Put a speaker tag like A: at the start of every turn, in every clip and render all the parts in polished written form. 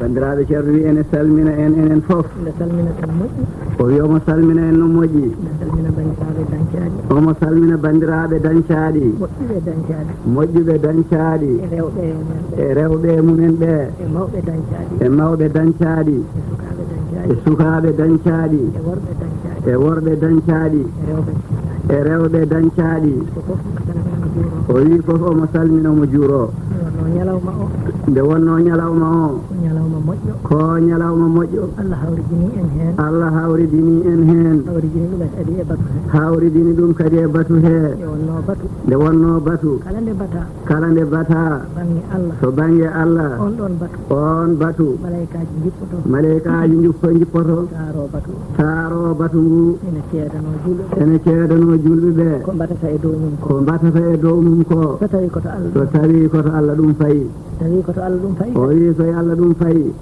A: bandiraɓe ceerno wi ene salmina en enen fof
B: nde salminaten moƴƴi
A: o wiyomo salmina en no moƴƴi
B: nde salmina bandiraɓe dañcaɗi
A: omo salmina bandiraɓe dañcaɗi
B: moƴƴuɓe dañcaɗi
A: moƴƴuɓe dañcaɗi
B: e rewɓe men
A: e rewɓe mumen ɓe
B: e mawɓe dañcaɗi
A: e mawɓe dañcaɗi
B: e sukaɓe dañcaɗi
A: e sukaɓe dañcaɗi
B: e worɓe dañcaɗi
A: e worɓe dañcaɗi
B: e rewɓe
A: e rewɓe dañcaɗi
B: ko fof salmina juuro
A: o wi fof omo salmina omo juuro
B: wonno ñalawma o
A: nde wonno ñalawma o
B: ko ñalawma moƴƴo
A: ko ñalawma moƴƴo
B: Allah hawridini en hen
A: Allah hawridini en hen
B: hawridini ɗum kadi e batu he
A: hawridini ɗum kadi e batu he
B: e wonno batu
A: nde wonno batu
B: kala nde bata
A: kala nde bata
B: banggue Allah
A: to banggue Allah
B: on ɗon batu
A: on batu
B: malayikaji jippoto
A: malaikaji jippoto
B: saaro batu
A: saaro batu ngu
B: ene ceedano julɓe
A: ene ceedano julɓeɓe
B: ko mbatata e dow mum
A: ko mbatata e dow mum ko
B: so tawi koto Allah
A: so tawi koto Allah ɗum fayi
B: tawi koto Allah ɗum fayi
A: o wi so Allah ɗum fayi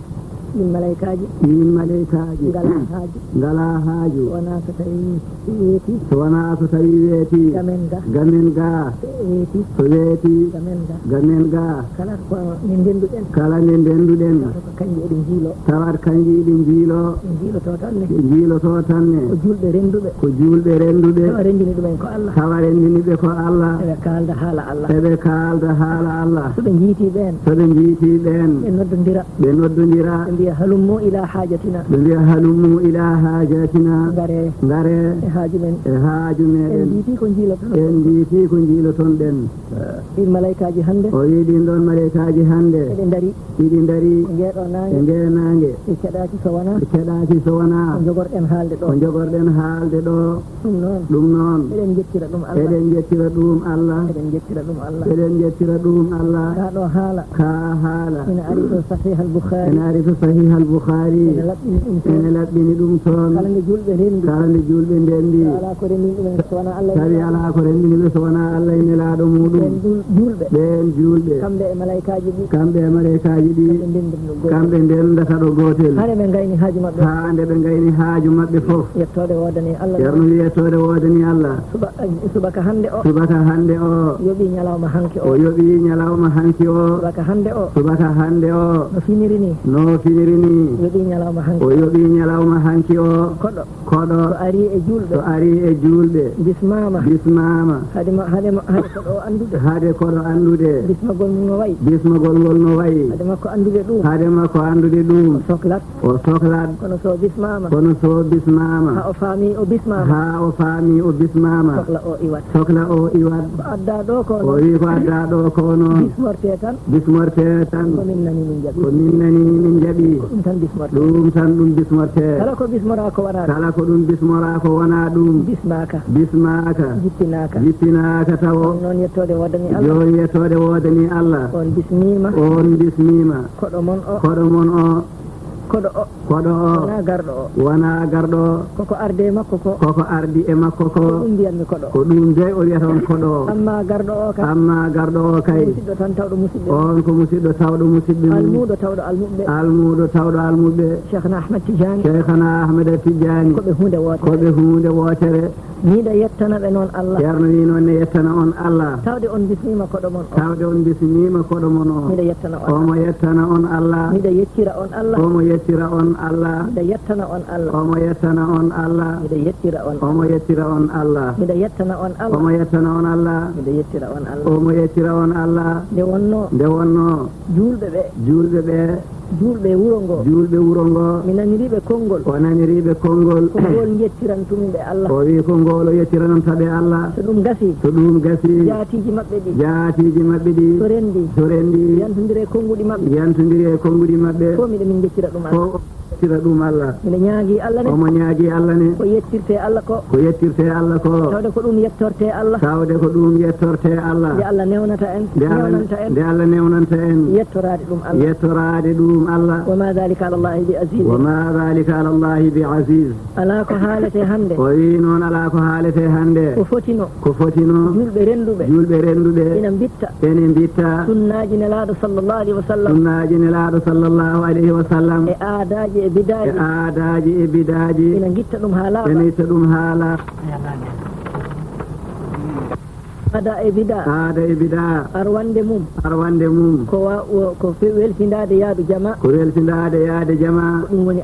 B: ɗin malayikaji
A: ɗin malaikaji
B: ngala haaju
A: ngala haaju
B: wona so tawi weeti
A: so wona so tawi weeti
B: gamen ga
A: gamen ga
B: weeti
A: so weeti
B: gamen ga
A: gamen ga
B: kala ko min ndenduɗen
A: kala nde ndenduɗen
B: ko kanƴi eɗin jiilo
A: tawat kanji ɗin jiilo
B: en jiiloto tanne
A: jiiloto tanne
B: ko julɓe renduɓe
A: ko julɓe renduɓe
B: tawa rendini ɗumen ko Allah
A: tawa rendiniɓe ko Allah
B: eɓe kalda haala Allah
A: eɓe kalda haala Allah
B: soɓe jiiti ɓen
A: soɓe jiiti ɓen
B: ɓe noddodira
A: ɓe noddodira
B: ɓe mbiya halummu ila hajatina
A: ɓe mbiya halummu ila hajatina
B: ngare
A: ngare
B: e haaju men
A: e haaju
B: en
A: meɗen
B: jiiti ko jiiloton
A: en jiiti ko jiiloton ɗen
B: ɗin malayikaji hande
A: o wi ɗin ɗon malaikaji hande
B: eɓe daari
A: ɗiɗi daari
B: e ngeɗo
A: e
B: nangue
A: ngenangue
B: e keɗaki so wona
A: e keɗaki so wona
B: ko jogorɗen haalde ɗo
A: ko jogorɗen haalde ɗo
B: ɗum noon
A: ɗum noon
B: eɗen jettira ɗum Allah
A: eɗen jettira ɗum Allah
B: eɗen jettira ɗum Allah
A: eɗen jettira ɗum Allah
B: ka ɗo haala
A: ka haala
B: ina ari ɗo sahih al boukhari
A: ene ari to sahih al boukhari
B: ene laɓɓini ɗum toon
A: ene laɓɓini ɗum toon
B: kala nde julɓe rendi
A: kala nde julɓe ndendi
B: ala ko rendin ɗumen so wona Allah
A: tawi ala ko rendiniɓe so wona Allah e nelaɗo muɗum
B: ɓen julɓe
A: ɓen julɓe
B: kamɓe e malayikaji ɗi
A: kamɓe e malaikaji ɗi
B: ɓe ndendir ɗum goto
A: kamɓe ndendata ɗo gotel
B: hade ɓe gayni haaju maɓɓe
A: ha nde ɓe gayni haaju mabɓe fof
B: yettode wodani Allah
A: ceerno wiyettode wodani Allah
B: subaka hande o
A: subaka hande o
B: yoɓi ñalawma hanki
A: o
B: o
A: yoɓi ñalawma hanki o
B: subaka hande o
A: subaka hande o
B: no finiri ni
A: no finiri ni
B: yoɓi ñalawma hanki
A: o yoɓi ñalawma hanki o
B: koɗo
A: koɗo
B: so ari e julɓe
A: so ari e julɓe
B: bismama
A: bismama
B: hade koɗo andude
A: hade koɗo andude
B: bismagol mum no wayi
A: bismagol ngol no wayi
B: hade makko andude ɗum
A: hade makko andude ɗum
B: sohlat
A: o sohlat
B: kono so bismama
A: kono so bismama
B: ha o faami o bismama
A: ha o faami o bismama
B: sohla o iwat
A: sohla o iwat
B: ko adda ɗo ko
A: o wi ko adda ɗo ko noon
B: bismorte tan
A: bismorte tan
B: ko min nani min jaɓi
A: ko min nani min jaɓi
B: ɗum tan bismorte
A: ɗum tan ɗum bismorte
B: kala ko bismora ko waɗa
A: kala ko ɗum bismora ko wona ɗum
B: bismaka
A: bismaka
B: jippinaka
A: jippinaka tawo
B: noon yettode wodani Allah
A: joni yettode wodani Allah
B: on bismima
A: on bismima
B: koɗo mon o
A: koɗo mon o
B: koɗo o
A: koɗo o
B: wona garɗo o
A: wona garɗo o
B: koko arde e makko ko
A: koko ardi e makko ko
B: ɗum mbiyanmi koɗo
A: ko ɗum de o wiyata on koɗo o
B: amma garɗo o kam
A: amma garɗo o kay
B: musidɗo tan tawɗo musidɓe
A: on ko musidɗo tawɗo musidɓe
B: almuɗo tawɗo almuɓɓe
A: almuɗo tawɗo almuɓɓe
B: cheikhna ahmad tidiani
A: cheikhna ahmada tidiani
B: koɓe hunde wotere
A: koɓe hunde wotere
B: miɗa yettana ɓe noon Allah
A: ceerno wi noon ne yettana on Allah
B: tawde on bismima koɗo mon o
A: tawde on bismima koɗo mon o
B: miɗa yettana on
A: omo yettana on Allah
B: miɗa yettira on Allah
A: omo yettira on Allah
B: miɗa yettana on Allah
A: omo yettana on Allah
B: miɗa yettira on
A: omo yettira on Allah
B: miɗa yettana on Allah
A: omo yettana on Allah
B: miɗa yettira on Allah
A: omo yettira on Allah
B: nde wonno julɓe ɓe julɓe wuro ngo
A: julɓe wuro ngo
B: mi naniriɓe konngol
A: o naniriɓe konngol
B: ko ngol jettirantumin ɓe Allah
A: o wi ko ngol o yettirantaɓe Allah
B: so ɗum gasi
A: jaatiji
B: maɓɓe ɗi
A: so rendi
B: yantodiri e
A: konguɗi maɓɓe
B: ko miɗa min jettira ɗum Allah
A: yettira ɗum Allah
B: miɗa ñaagui Allah ne
A: omo ñaagui Allah ne
B: ko yettirte Allah ko tawde ko ɗum yettorte Allah nde Allah newnata en
A: nde Allah newnanta en
B: yettorade ɗum Allah wa ma dhalika ala Allahi bi aziz ala ko haalete hande
A: o wi noon ala ko haalete hande
B: ko fotino julɓe renduɓe ene mbitta sunnaji nelaɗo sallallahu alaihi wa sallam e aadaji e bidaji ene gitta ɗum ha laaɓa ada e bida arwande mum ko weltindade yaadu jama ɗum woni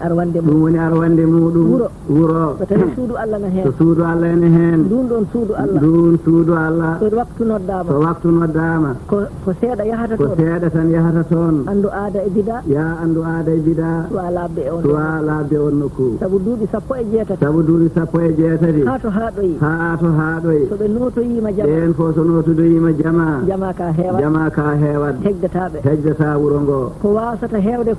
B: arwande muɗum wuro so tawi suudu Allah ne hen ɗum ɗon suudu Allah so waktu noddama ko seeɗa yahata tan yahata toon andu aada e bida suwa labde on nokku sabu duuɓi sappo e jeetati ha to haɗoyi so ɓe notoyima jama ɓen fof so notodoyima jama ka heewat hejdata wuro ngo ko wasata heewde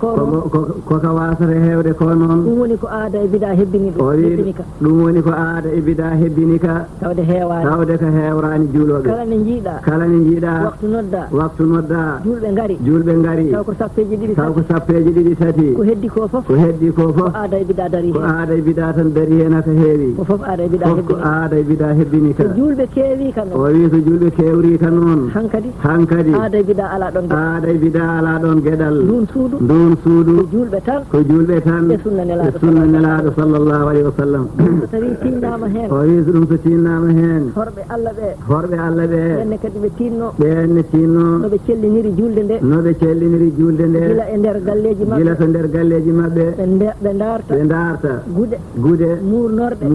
B: koka wasata heewde ko noon ɗum woni ko aada e bida hebbinika ɗum woni ko aada e bida hebbinika tawde ko heewrani juuloɓe kala ne jiiɗa waktu nodda julɓe ngari taw ko sappeji ɗiɗi tati ko heddi ko fof ko aada e bida tan dari hen haka heewi ko fof aada e bida hebbinika so julɓe keewi kan o wi so julɓe kewri kan noon hankadi aada e bida ala ɗon gueɗal ndun suudu ko julɓe tan e sunna nelaɗo sallllahu alayhi wa sallam so tawi tinnama hen o wi so ɗum so tinnama hen horɓe Allah ɓe ɓenne kadi ɓe tinno noɓe celliniri julde nde gila e nder galleji mabɓe ɓe darta gude murnorɗe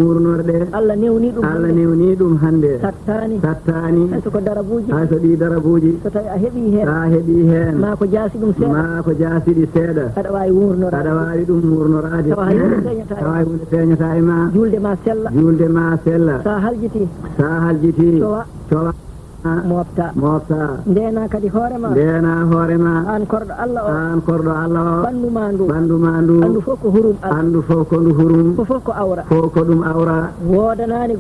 B: Allah newni ɗum hande sattani hayso ɗi darabuji so tawi a heeɓi hen ma ko jaasiɗi seeɗa aɗa wawi ɗum murnorade tawa hay hunde feeñata e ma julde ma sella sa haljiti cowa mofta ndena kadi hoorema an korɗo Allah o ɓandu ma ndu andu fof ko hurum ko fof ko awra ɗum awra wodanani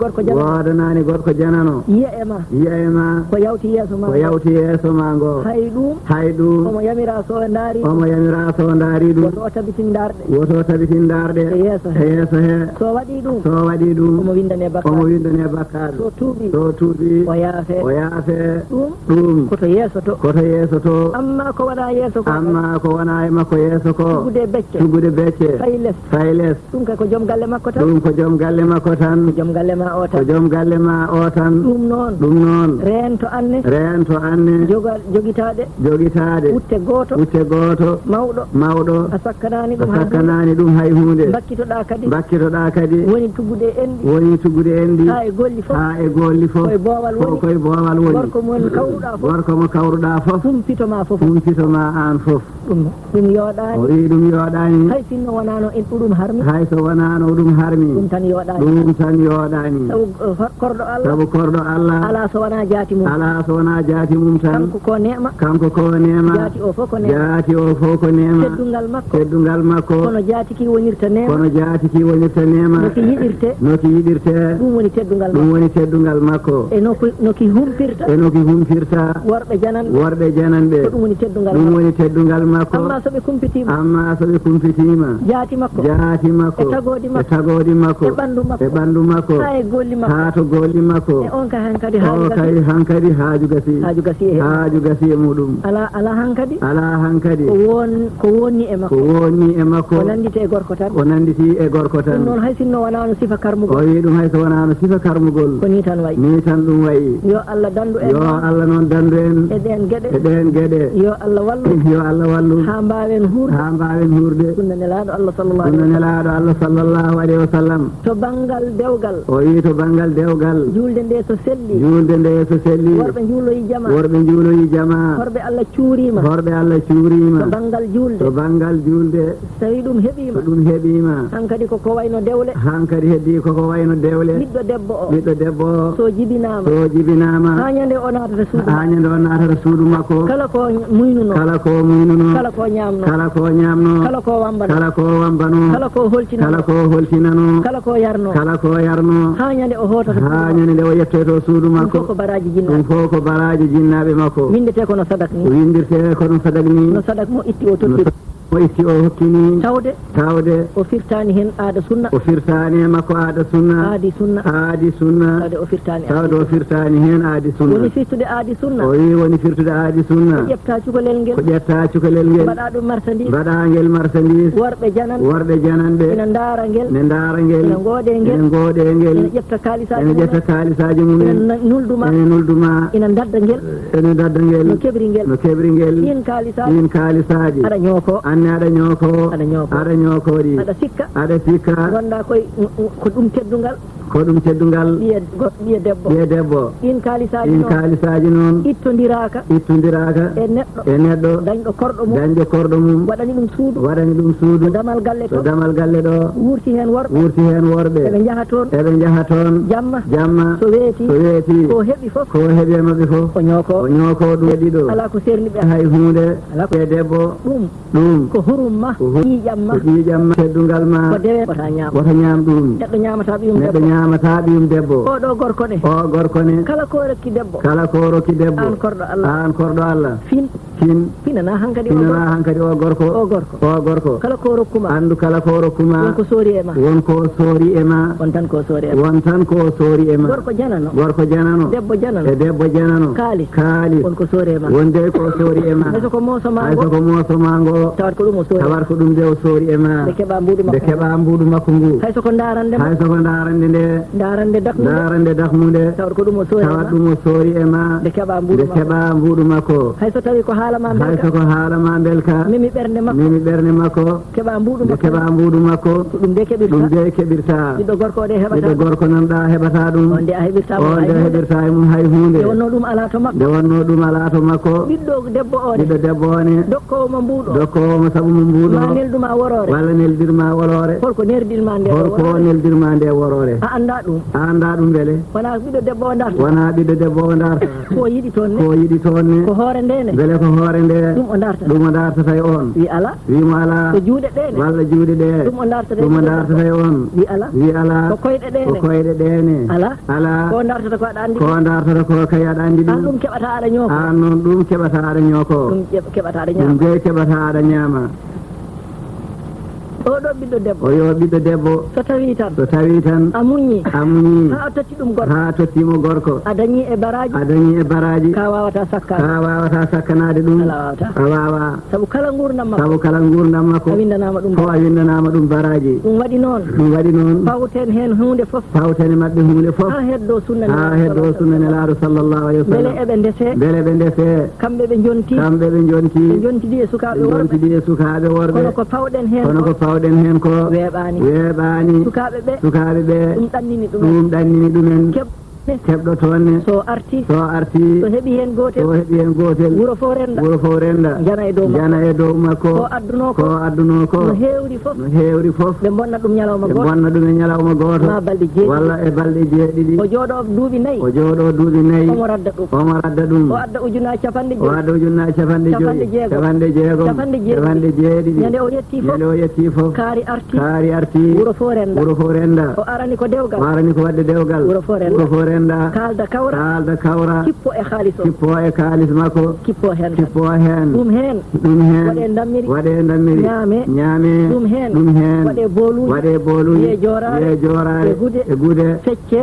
B: gorko janano yiya e ma ko yawti yeeso ma ngo hay ɗum omo yamira so daari ɗum woto tabitin darɗe e yeeso he so waɗi ɗum omo windane bakkaɗo so tuubi o yaafe ɗum koto yeesoto amma ko wona e makko yeeso ko tugude becce fay less ɗum kay ko joom galle makko tan ko joom galle ma o tan ɗum noon rento anne jogitade utte goto mawɗo a sakkanani ɗum hay hunde bakkitoɗa kadi woni tuggude endi ha e golli fof koye boowal woni gorko mo kawruɗa fof humpitoma an fof ɗum yoɗani hay sinno wonano en ɗum harmi ɗum tan yoɗani sabu korɗo Allah ala so wona jaati mum tan kanko ko nema jaati o fof ko nema teddungal makko kono jaati ki wonirta nema noki yiɗirte ɗum woni teddungal makko e noki humpirta worɓe jananɓe ɗum woni teddungal makko amma so ɓe kumpitima jaati makko e tagodi makko e ɓandu makko ha to golli makko e on ka hankadi haaju gasi e muɗum ala hankadi ko wonni e makko o nanditi e gorko tan ɗum noon hay sinno wonano sifa karmugol o wi ɗum hay so wonano sifa karmugol ko ni tan ɗum wayi yo Allah dandu en e ɗen gueɗe yo Allah wallu ha mbawen hurde sunna nelaɗo Allah sallllahu alayhi wa sallam to bangal dewgal o wi to bangal dewgal julde nde so selli worɓe juuloyi jama horɓe Allah cuurima to bangal julde so tawi ɗum heeɓima hankadi koko wayno dewle ɓiɗɗo debbo o so jibinama hañande o natata suudu makko kala ko muynuno kala ko ñamno kala ko wambano kala ko holtinano kala ko yarno hañande o hañande nde o yettoto suudu makko ɗum fof ko baraji jinnaɓe makko windete kono sadak ni no sadak mo itti o totti
A: o itti o hokkini tawde
B: o firtani hen aada sunna
A: o firtani e makko aada sunna
B: aadi sunna
A: tawde o firtani hen aadi sunna
B: woni firtude aadi sunna
A: o wi woni firtude aadi sunna
B: ko ƴetta cukalel ngel mbaɗa ɗum marchandise
A: mbaɗa ngel marchandise worɓe jananɓe
B: ina ndaara ngel
A: ene ngoode ngel
B: ene ƴetta
A: kaalisaji mumen
B: ene nulduma ina dadda ngel no keɓri ngel ɗin kaalisaji
A: anne aɗa ñookoɗi aɗa sikka
B: gonɗa koye ko ɗum teddungal ɓiye debbo ɗin kaalisaji noon ittodiraka e neɗɗo dañɗo korɗo mum waɗani ɗum suudu damal galle ɗo wurti hen worɓe eɓe jaha toon jamma so weeti ko heeɓi e mabɓe fof o ñooko ɗum ɗiɗo ala ko serniɓe hay hunde e debbo ɗum ko hurumma ƴiƴamma teddungal ma ko dewe wota ñaam ɗum neɗɗo ñamata ɓiyum debbo o gorko ne kala ko rokki debbo an korɗo Allah finana hankadi o gorko kala ko rokkuma andu kala ko rokkuma wonko soori e ma won tan ko soori e ma gorko janano debbo janano kaali wonko soori e ma wonde ko soori e ma hayso ko mooso mango tawat ko ɗum de o soori e ma de keɓa mbuɗu makko ngu hayso ko darande nde dakmude tawat ɗum o soori e ma de keɓa mbuɗu makko hayso tawi ko haala ma belka mimi ɓernde makko keɓa mbuɗu makko ɗum de keɓirta ɓiɗɗo gorko nanɗa heɓata ɗum on de a heɓirta e mum hay hunde nde wonno ɗum ala to makko ɓiɗɗo debbo one dokkowomo sabu mo mbuɗo walla neldirma worore holko neldirma nde worore a anda ɗum beele wona ɓiɗɗo debbo o darta ko yiɗi toon ne ko hoore nde ɗum o dartata e on wimo ala ko juuɗe ɗe walla juuɗe ɗe ɗum o dartata e on wi ala ko koyɗe ɗene ala ko dartata ko kay aɗa andi ɗum ɗum keɓata aɗa ñooko an noon ɗum keɓata aɗa ñooko ɗum keɓata aɗa ñaama oɗo ɓiɗɗo debbo so tawi tan a muñi ha tottimo gorko a dañi e baraji ka wawata sakkanade ɗum a wawa sabu kala gurdam makko a windanama ɗum baraji ɗum waɗi noon pawten hen hunde foof pawten e mabɓe hunde foof ha heddo sunna nelaɗo sallllahu alayhi wa sallam beele ɓe ndese kamɓe ɓe jontidi e sukaɓe worɓe kono ko pawɗen hen ko weeɓani sukaɓe ɓe ɗum ɗannini ɗumen keɓɗo toonne so arti so heeɓi hen gotel wuro fo renda jana e dow makko ko adduno ko no heewri fof ɓe bonna ɗum e ñalawma goto walla e balɗe jeeɗiɗi o jooɗo duuɓi nayyi omo radda ɗum o adda ujunaji capanɗe jeegom capanɗe jeeɗiɗi ñande o yetti fof kaari arti wuro fo renda o arani ko wadde dewgal wuro fo renda kalda kawra kippo e kaalis makko kippo hen ɗum hen waɗe dammiri ñaame ɗum hen waɗe boluji ye jorare e gude fecce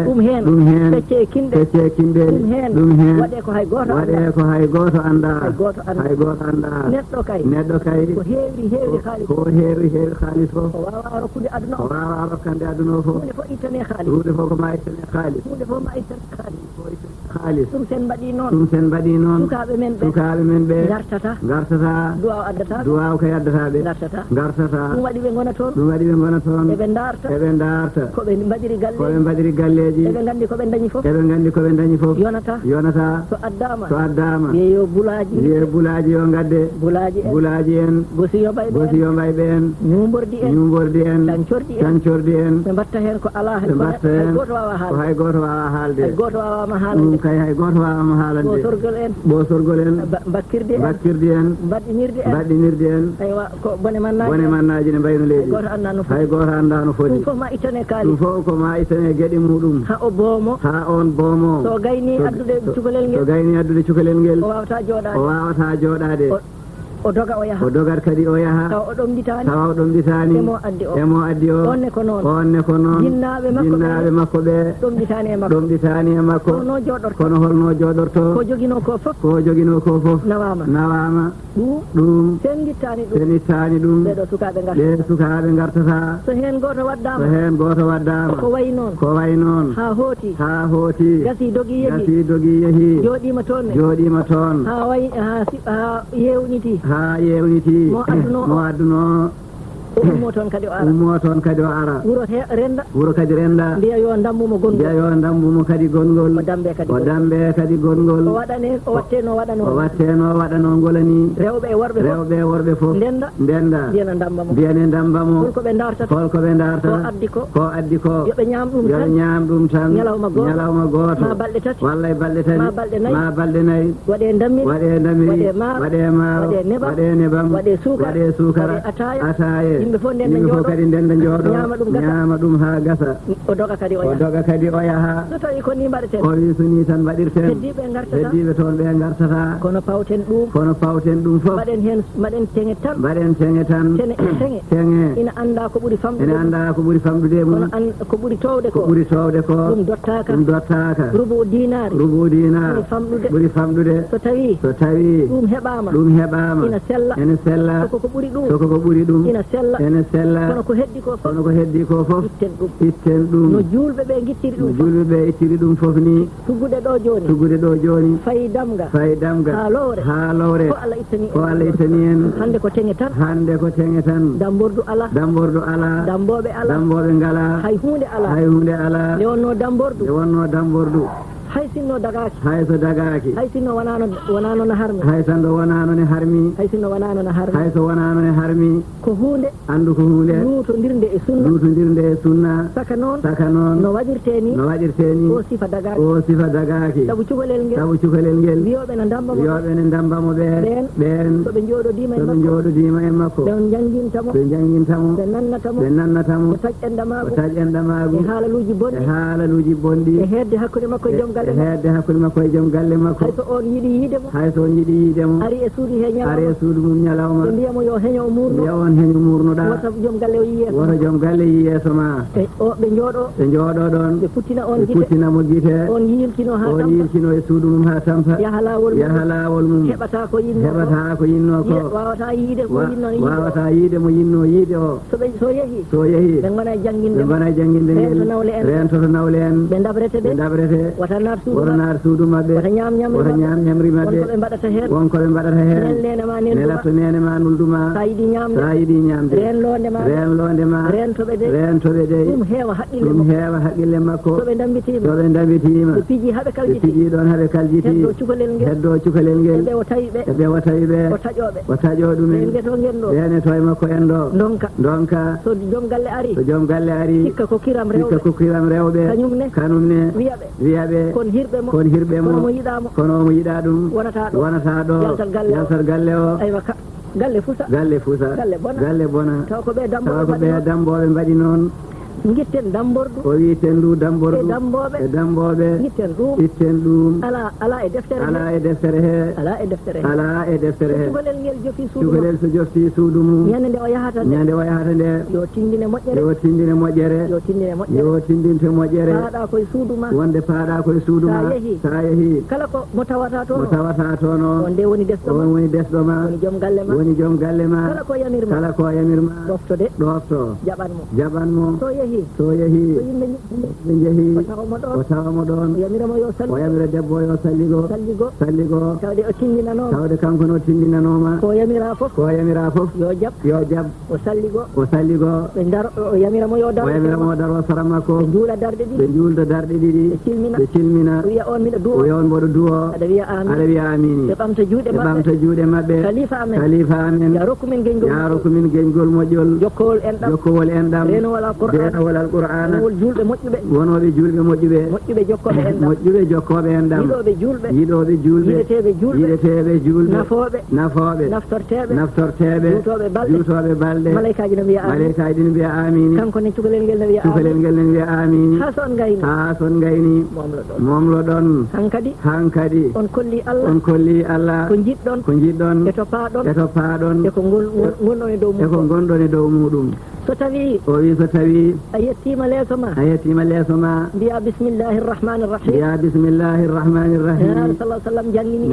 B: ɗum hen fecce e kinɗe ɗum hen waɗe ko hay goto anda neɗɗo kay ko heewi haalis fof o wawa rokkande aduna fof hunde fof ittane haalis hunde fof ma ittane haalis ɗum sen mbaɗi noon sukaɓe men ɓe gartata duwaw kay addataɓe gartata ɗum waɗi ɓe gona toon eɓe darta koɓe mbaɗiri galleji eɓe gandi koɓe dañi fof yonata so addama yeeyo bulaji yo gadde bulaji en gosiyo mbay ɓen ñumbordi en cancordi en ɓe mbatta hen ko ala ko hay goto wawa haalde ɗum kay hay goto wawama haalande ɓo sorgol en bakkirde en baɗɗinirde en aywa ko bone mannaji ne mbayno leydi hay goto anda no foti ɗum fof ko ma ittane gueɗe muɗum ha on boomo so gayni addude cukalel ngel o wawata joɗade o doga o yaha
A: o dogat kadi o yaha
B: taw o ɗomɗitani
A: tawa o ɗomɗitani
B: emo addi o
A: onne ko noon
B: jinnaɓe makko ɓe
A: ɗomɗitani e makko kono holno joɗorto
B: ko joguino ko fof
A: nawama ɗum sendittani ɗum ɓe sukaɓe gartata
B: so hen goto waddama ko way noon ha hooti gasi dogi yehi joɗima toon ha yewniti mo adduno o ummo toon kadi o ara wuro kadi renda mbiya yo dammumo kadi gongol o dambe kadi gongol o watteno waɗano ngolani rewɓe e worɓe fof ndenda mbiyane dambamo holko ɓe darta ko addi ko yoɓe ñaam ɗum tan ñalawma goto walla e balɗe tati ma balɗe nayyi waɗe damiri waɗe maaro waɗe nebam waɗe sukara ataye yimɓe fof kadi ndenda jooɗo ñaama ɗum ha gasa o doga kadi o yaha so tawi ko ni mbaɗeten o wi so ni tan mbaɗirten heddiɓe toon ɓe gartata kono pawten ɗum fof mbaɗen teŋe tan teŋe ina anda ko ɓuri famɗude mum ko ɓuri towde ko ɗum dottaka rubu dinari ɓuri famɗude so tawi ɗum heɓama ene sella soko ko ɓuri ɗum ene sella kono ko heddi ko fof itten ɗum no julɓe ɓe ittiri ɗum fof ni tuggude ɗo joni fayi damga ha lowre ko Allah ittani en hande ko teŋe tan dambordu ala damboɓe ngala hay hunde ala nde wonno dambordu hay sinno dagaki hay sinno wonano no harmi hay so wonano ne harmi ko hunde andu ko hunde lutodirde e sunna saka noon no waɗirte ni o sifa dagaki sabu cukalel ngel wiyoɓe ne dambamo ɓen soɓe jooɗodima e makko ɓe janguintamo ɓe nannatamo o taƴ endamagu e haalaluji bonɗi e hedde hakkude makko e joom galle makko hay so on yiɗi yiidemo ari e suudu mum ñalawma ɓe mbiyamo yo heño murnoɗa woto joom galle yi yeeso ma ɓe jooɗo ɗon ɓe puttinamo guite on yilkino e suudu mum ha tampa yaha lawol mum heɓata ko yinno ko wawata yiide mo yinno yiide o so yehi ɓe gona e janguinde rentoto nawle en ɓe dabrete wata nar suudu mabɓe wata ñam ñamri mabɓe wonko ɓe mbaɗata hen nelafto nene ma nulduma sa yiɗi ñamde renlonde ma rentoɓe de ɗum heewa haqqille makko soɓe dambitima ɓe piji ɗon haɓe kaljiti heddo cukalel ngel eɓe o tawiɓe o taƴo ɗumen ɓene to e makko en ɗo donka so joom galle ari sikka ko kiram rewɓe kanumne wiyaɓe kon hirɓe mo kono mo yiɗa ɗum wonata ɗo yaltal galle o galle fusa galle bona taw ko ɓe damboɓe mbaɗi noon gitten dambordu o witen ndu dambordu e damboɓe itten ɗum ala e deftere he cukalel so jofti suudu mum ñande nde o yahata nde yo tindine moƴƴere paaɗa koye suudu ma wonde paaɗa koye suudu ma sa yehi kala ko mo tawata toon o on woni desɗo ma woni joom galle ma kala ko yamirma ɗofto jaɓanmo so yehi ɓe jeehi o tawamo ɗon o yamira debbo yo salligo tawde kanko no tindinanoma ko yamira fof yo jab o salligo ɓe yamiramo yo daro sara makko ɓe juulda darɗe ɗiɗi ɓe cilmina wiya on mboɗo duwo aɗa wiya amini ɓe ɓamta juuɗe maɓɓe khalifa amen ya rokkumin geñgol moƴƴol jokkowol enɗam reno wala qur'an
A: awal alqur'ana
B: wol julɓe moƴƴuɓe
A: wonoɓe julɓe moƴƴuɓe
B: moƴƴuɓe jokkoɓe enɗam
A: moƴƴuɓe jokkoɓe enɗam
B: yiɗoɓe julɓe
A: yiɗoɓe julɓe yiɗeteɓe julɓe nafoɓe naftorteɓe juutoɓe balɗe
B: malaikaji no mbiya
A: malaikaji no mbiya amini
B: kanko ne cukalel ngel no wiya
A: cukalel ngel no mbiya amini
B: ha son gayni
A: momlo ɗon hankadi
B: on kolli Allah ko jiɗɗon e toppaɗon e ko gonɗon e dow muɗum so tawi o wi so tawi a yettima leeso ma mbiya bismillahi rrahmani rrahim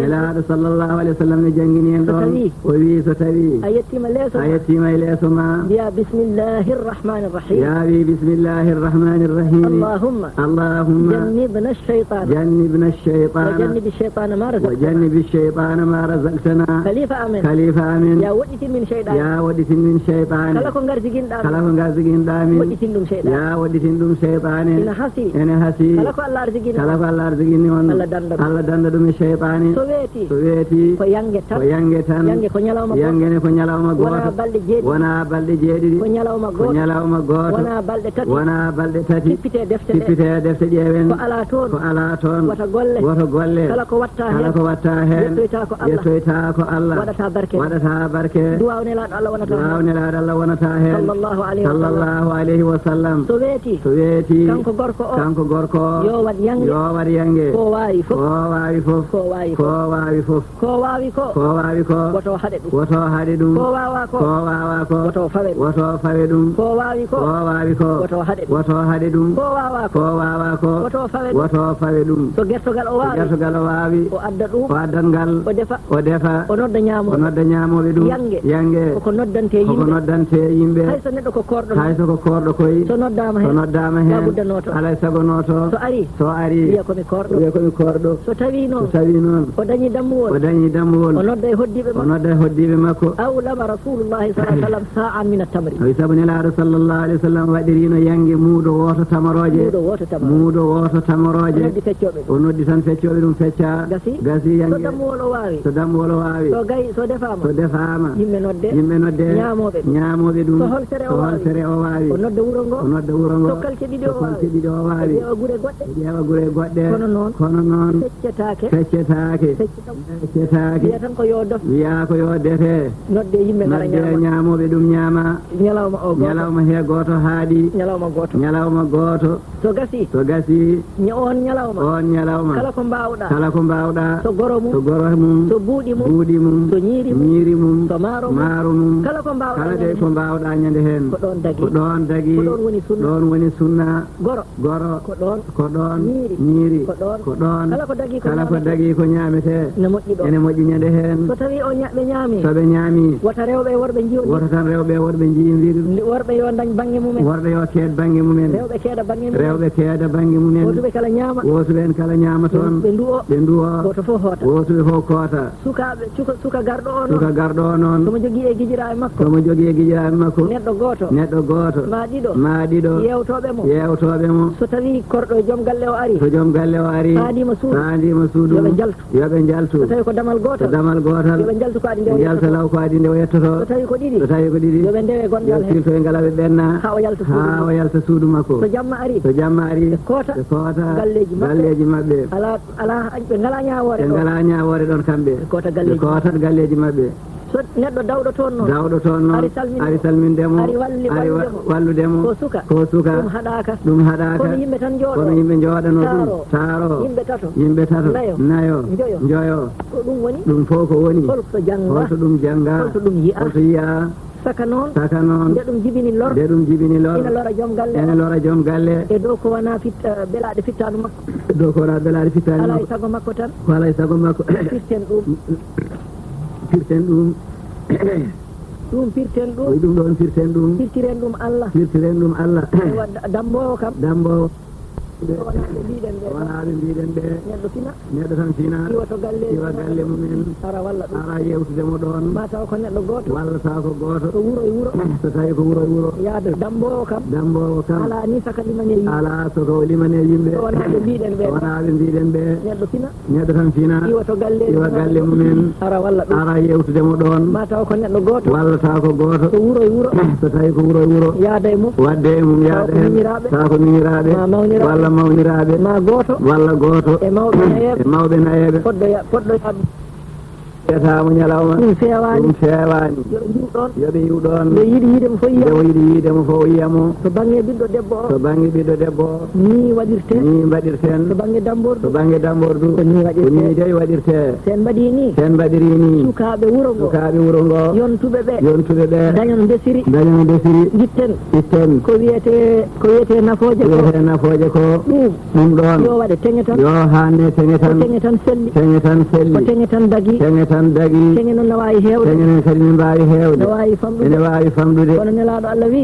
B: nelaɗo sallllahu alih wa sallam ne jangguini en ɗon o wi so tawi a yettima e leeso ma mbiya bismillahi rrahmani rrahim yaawi bismillahi rrahmani rrahim allahumma jannibna الشيطان وجنب الشيطان ما رزقتنا خليفة آمين يا ودت من شيطان kala ko ngarziginɗa min ya wodditin ɗum cheytane ene hasi kala ko Allah arziginni on Allah danda ɗum e cheytane so weeti ko yange tan yangene ko ñalawma goto wona balɗe jeeɗiɗi ko ñalawma goto wona balɗe tati tippite defte ƴeewen ko ala toon woto golle kala ko watta hen yettoyta ko Allah waɗata barke duwaw nelaɗo Allah wonata hen sallallahu alayhi wa sallam so weeti kanko gorko o yo waɗ yange ko wawi fof ko wawi ko woto haɗe ɗum ko wawa ko woto fawe ɗum ko wawi ko woto haɗe ɗum ko wawa ko woto fawe ɗum so gertogal o wawi o addat ngal o defa o nodda ñamoɓe ɗum yange koko noddante yimɓe hayso neɗɗo ko korɗo koy so noddama hen alay sago noto so ari wiya komi korɗo so tawi noon o dañi dammuwol o nodda e hoddiɓe makko awlama rasulullahi sallallahu alaihi wasallam sa'an min at-tamri tawi sabu nelaɗo sallallahu alaihi wasallam waɗirino yange muudo woto tamoroje o noddi tan feccoɓe ɗum fecca gasi yange so dammuwol o wawi so defama yimɓe nodde ñamoɓe ɗum so holtere o wawi o nodda wuro ngo tokkalce ɗiɗi o wawi ƴeewa gure goɗɗe kono noon feccetake wiya tan ko yo dete nodde yimɓe ngara ñamoɓe ɗum ñaama ñalawma he goto haaɗi ñalawma goto so gasi on ñalawma kala ko mbawɗa so goro mum so buuɗi mum so ñiiri mum so maaro mum kala de ko mbawɗa ñande hen ko ɗon dagi ɗon woni sunna goro ko ɗon ñiiri ko ɗon kala ko dagi ko ñamete ene moƴƴi ñande hen so tawi soɓe ñaami wota rewɓe e worɓe jiwdir worɓe yo dañ banggue mumen worɓe yo keed banggue mumen rewɓe keeda banggue mumen wotuɓe kala ñama toon ɓe nduwo wotuɓe fof koota suka garɗo o noon somo jogui e gijira e makko neɗɗo goto ma ɗiɗo yewtoɓe mo so tawi korɗo joom galle o ari faadima suudu yoɓe jaltu so tawi ko damal gotal yoɓe jaltu ko adi jalta law ko adi nde o yettoto so tawi ko ɗiɗi yoɓe ndewe gongal hen filto e ngalaɓe ɓenna ha o yalta suudu makko so jamma ari ɓe koota galleji mabɓe ala ɓe ngala ñawore ɗon kamɓe ɓe kootat galleji mabɓe so neɗɗo dawɗo toon noon ari salmindemo ari walludemo ko suka ɗum haɗaka kono yimɓe jooɗano ɗum taaro yimɓe tato nayo joyo ɗum fof ko woni holto ɗum jangga holto yiya saka noon nde ɗum jibini lor ina lora joom galle e dow ko wona belaɗe fittanu makko alay sago makko tan firten ɗum firtiren ɗum Allah dambowo yewtude wonaaɓe mbiɗen ɓe neɗɗo tan fina iwa galle mumen ara yewtude mo ɗon
A: mataw ko neɗɗo goto
B: walla taw ko goto
A: so wuro e wuro
B: so tawi ko wuro e wuro
A: yaade dambowo kam ala ni saka limane yimɓe
B: ala soko limane yimɓe
A: wonaaɓe mbiɗen ɓe neɗɗo fina
B: neɗɗo tan fina iwa galle mumen ara yewtude mo ɗon
A: mataw ko neɗɗo goto
B: walla taw ko goto
A: so wuro e wuro
B: so tawi ko wuro e wuro
A: yaada e mum
B: wadde e mum yaada hen taw ko miñiraɓe walla mawniraɓe
A: ma goto
B: walla goto
A: e mawɓe nayeɓe
B: podɗo yaɓe ƴetamo ñalawma
A: ɗum fewani
B: yoɓe yiwɗon
A: nde yiiɗi yiidemo fo yiyamo
B: yiiɗi yiidemo fo yiyamo
A: to banggue ɓiɗɗo debbo o
B: to banggue ɓiɗɗo debbo o
A: ni waɗirte
B: ni mbaɗirten
A: to banggue dambordu
B: ko ni de waɗirte
A: sen mbaɗi ni
B: sen mbaɗiri ni
A: sukaɓe wuuro ngo yontuɓe ɓe dañon desiri itten ko wiyete nafoje
B: ko ɗum ɗon
A: yo waɗe teŋe tan
B: yo hanne teŋe tan selli
A: ko teŋe tan dagui teŋe noon ne wawi hewde
B: teŋe kadi ne mbawi hewde
A: ne wawi famɗude kono nelaɗo Allah wi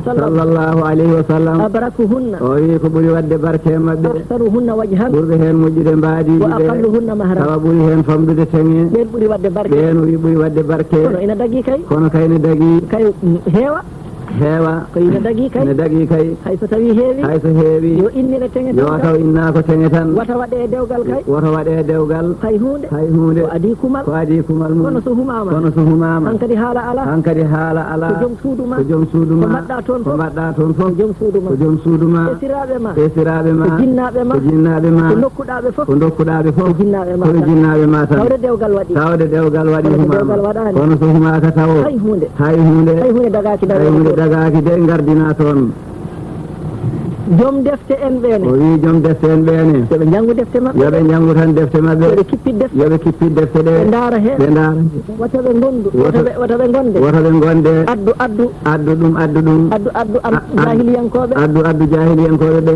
A: sallallahu alayhi wa sallam abrakuhunna
B: o wi ko ɓuuri wadde barke mabɓe
A: ahsanuhunna wajhan
B: ɓurɓe hen moƴƴude mbaadiɓe
A: wa aqalluhunna mahran
B: tawa ɓuuri hen famɗude teŋe
A: ɓen ɓuuri wadde barke
B: ɓuuri wadde barke
A: kono ina dagui
B: kono kay ne dagui
A: kay heewa ko ina dagui kay hayso tawi heewi yo innire teŋe
B: yo taw inna ko teŋe tan
A: wata waɗe e dewgal kay
B: woto waɗe e dewgal
A: hay hunde ko adi kumal mum kono so humama hankadi haala ala ko joom suudu ma ko mbaɗɗa toon fof ko joom suudu ma esiraɓe ma ko jinnaɓe ma ko dokkuɗaɓe fof ko jinnaɓe ma tan tawde dewgal waɗi humama kono so humaka taw hay hunde dagaki de gardina toon joom defte en ɓeene
B: o wi joom defte en ɓeene
A: yoɓe janggu defte maɓɓe
B: yoɓe janggu tan defte maɓɓe yoɓe kippit defte ɗe
A: ɓe daara hen wataɓe gonde addu ɗum jahiliyankoɓe ɓe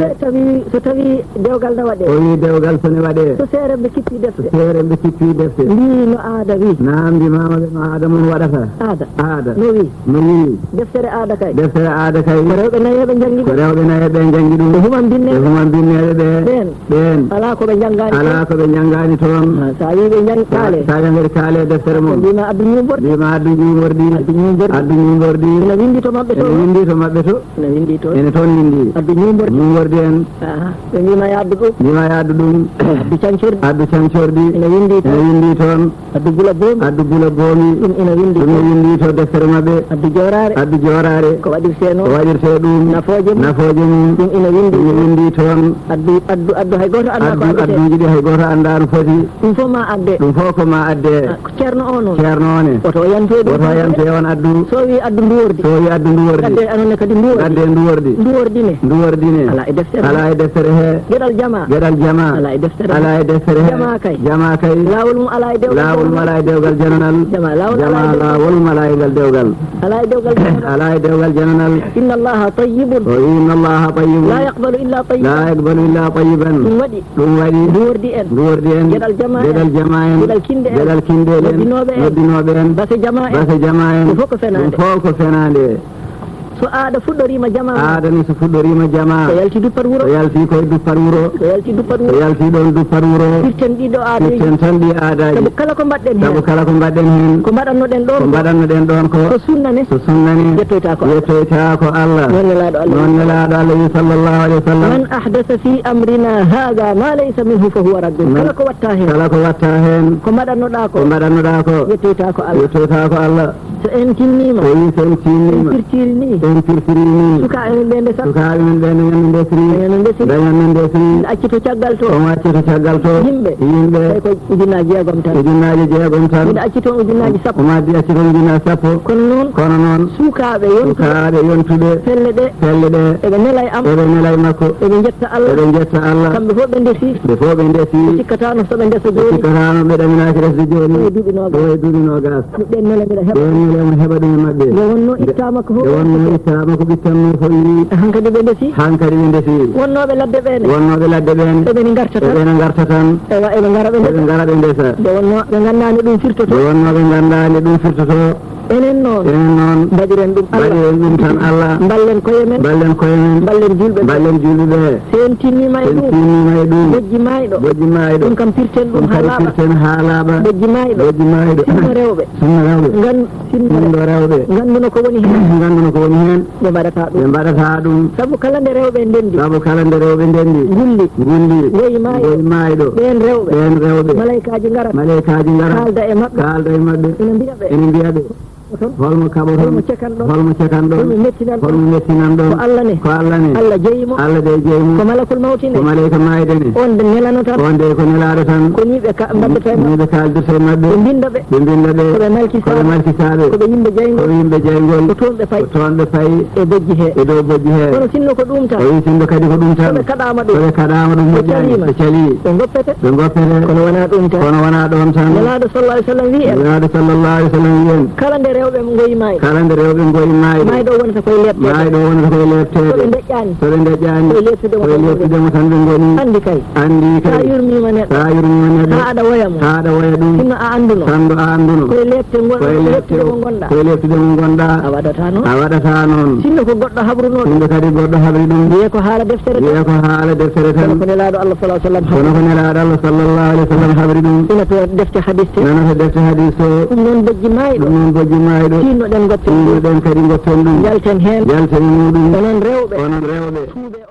A: so tawi dewgal ne waɗe
B: o wi dewgal sone waɗe
A: so seeremɓe kippi defte mbi no aada wi
B: namdimamaɓe no aada mum waɗata aada no wi
A: deftere aada kay
B: ko
A: rewɓe nayeɓe jangi
B: ɗum human binneɓe ɓen
A: ala ko ɓe
B: janggani toon
A: sa wi ɓe
B: jangir kaale deftere mum
A: mbima addu ñumbordi ene windi to maɓɓe to ene toon windi addu ñumbordi en ɓe mbima yaddu ɗum addu cancordi ene windi toon addu gula boomi ɗum ene windi to deftere maɓɓe addu jorare ko waɗirte ɗum nafoje mum ɗum ina windi toon addu hay goto anda ko adduji hay goto anda no foti ɗum fof ko ma adde ceerno one oto yante on addu so wi addu nduwordi gadde nduwordine ala e deftere he gueɗal jama ala e deftere he jama kay lawol mum ala e dewgal jananal lawol mum ala e ngal dewgal ala e dewgal jananal inna allaha tayyibun لا يقبل إلا طيبا ɗum waɗi nduwordi en geɗal jama en geɗal kinde en noddinoɓe en base jama en ɗum fof ko fenade so aada fuɗɗorima jama aadani so fuɗɗorima jama so yalti duppat wuro so yalti ɗon duppat wuro firten tan ɗi aadaji sabu kala ko mbaɗɗen hen ko mbaɗannoɗen ɗon ko so sunnane yettoyta ko Allah noon nelaɗo Allah wi sallallahu alayhi wa sallam man ahdasa fi amrina hada ma laysa minhu fa huwa raddun kala ko watta hen ko mbaɗannoɗa ko yettoyta ko Allah so en tinnima en firtiri ni sukaɓe men ɓe ndesiri dañan accito caggal to yimɓe ko ujunaji jeegom tan mbiɗa acci toon ujunaji sappo maddi acci toon ujunaji sappo kono noon sukaɓe yontuɓe felle ɗe eɓe nelay am eɓe nelay makko eɓe jetta Allah kamɓe fof ɓe ndesi sikkatano soɓe ndesa joni ɓe ɗaminaki resde joni ɗo e duuɓi nogas ɗen nele mbiɗa heɓa ɗum e mabɓe nde wonno ittama ko fof ko ɓittanno fo wi hankadi ɓe ndesi wonnoɓe ladde ɓene eɓene garta tan eɓe gara ɓe ndesa nde wonno ɓe gandani ɗum firtoto
B: enen noon mbadiren ɗum
A: tan Allah
B: ballen koye men ballen ballen julɓe sen tinnima e ɗum bojji mayɗo ɗum kam pirten ɗum ha laaɓa bojji mayɗo sinno rewɓe sinno rewɓe ganduno ko woni hen ɓe mbaɗata ɗum saabu kala nde rewɓe ndendi gulli goyi mayɗo ɓen rewɓe malaikaji ngara kalda e maɓɓe ene mbiya ɓe holmo kaɓoton holmo cekanɗon holmo mettinan ɗon ko Allah ne Allah jeyimo ko malakul mawti ne ko malayika mayde ne on de nelano tan on de ko nelaɗo tan ko niɓe mbaɗɗata kaldirta e maɓɓe ɓe binda ɓe koɓe malkisaɓe koɓe yimɓe jeygol ko toon ɓe payi e bojji he e dow bojji he kono sinno ko ɗum tan sinno kadi ko ɗum tan koɓe kaɗama ɗum moƴƴani ɓe cali ɓe goppete kono wona ɗum tan nelaɗo sallallahu alaihi wasallam wi en kala nde rewɓe ngoyi mayɗo mayɗo wonata koye lebte soɓe deƴƴani koye leftudemo tan ɓe goni andi kay sa yurmima neɗɗo ha aɗa woya ɗum sinno a anduno koye leftudemo gonɗa a waɗata noon sinno ko goɗɗo habruno sinno kadi goɗɗo habri ɗum wiye ko haala deftere tan ko nelaɗo Allah sallallahu alaihi wasallam habri ɗum ina to defte hadis o ɗum noon bojji mayɗo tinnoɗen kadi goppen ɗum jalten hen muɗum onon rewɓe